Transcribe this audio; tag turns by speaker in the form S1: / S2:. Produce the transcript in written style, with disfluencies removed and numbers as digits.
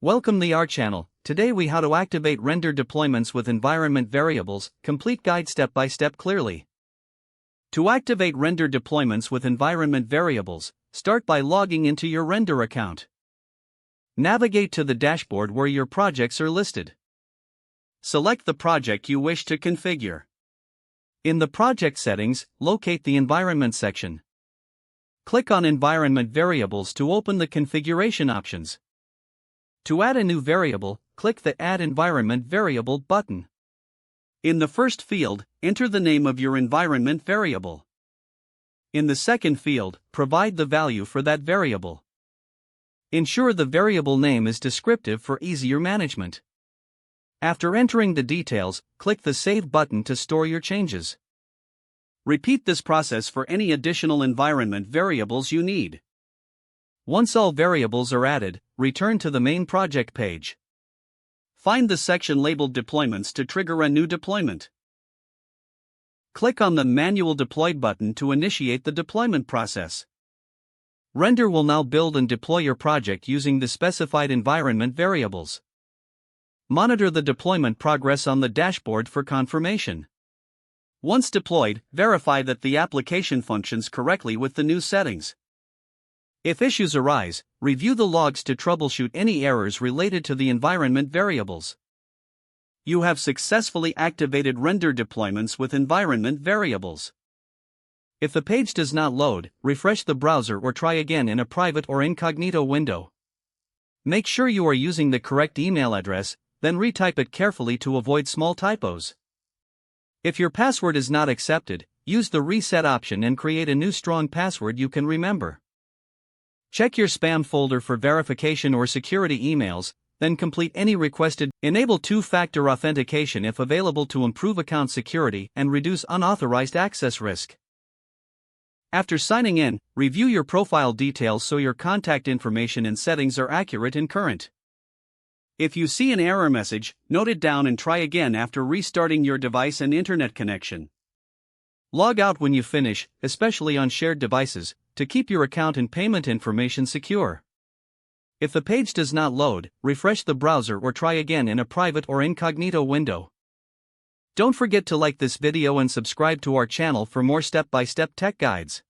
S1: Welcome to our channel. Today we how to activate render deployments with environment variables, complete guide step by step clearly. To activate render deployments with environment variables, start by logging into your render account. Navigate to the dashboard where your projects are listed. Select the project you wish to configure. In the project settings, locate the environment section. Click on environment variables to open the configuration options. To add a new variable, click the Add Environment Variable button. In the first field, enter the name of your environment variable. In the second field, provide the value for that variable. Ensure the variable name is descriptive for easier management. After entering the details, click the Save button to store your changes. Repeat this process for any additional environment variables you need. Once all variables are added, return to the main project page. Find the section labeled Deployments to trigger a new deployment. Click on the Manual Deploy button to initiate the deployment process. Render will now build and deploy your project using the specified environment variables. Monitor the deployment progress on the dashboard for confirmation. Once deployed, verify that the application functions correctly with the new settings. If issues arise, review the logs to troubleshoot any errors related to the environment variables. You have successfully activated render deployments with environment variables. If the page does not load, refresh the browser or try again in a private or incognito window. Make sure you are using the correct email address, then retype it carefully to avoid small typos. If your password is not accepted, use the reset option and create a new strong password you can remember. Check your spam folder for verification or security emails, then complete any requested. Enable two-factor authentication if available to improve account security and reduce unauthorized access risk. After signing in, review your profile details so your contact information and settings are accurate and current. If you see an error message, note it down and try again after restarting your device and internet connection. Log out when you finish, especially on shared devices, to keep your account and payment information secure. If the page does not load, refresh the browser or try again in a private or incognito window. Don't forget to like this video and subscribe to our channel for more step-by-step tech guides.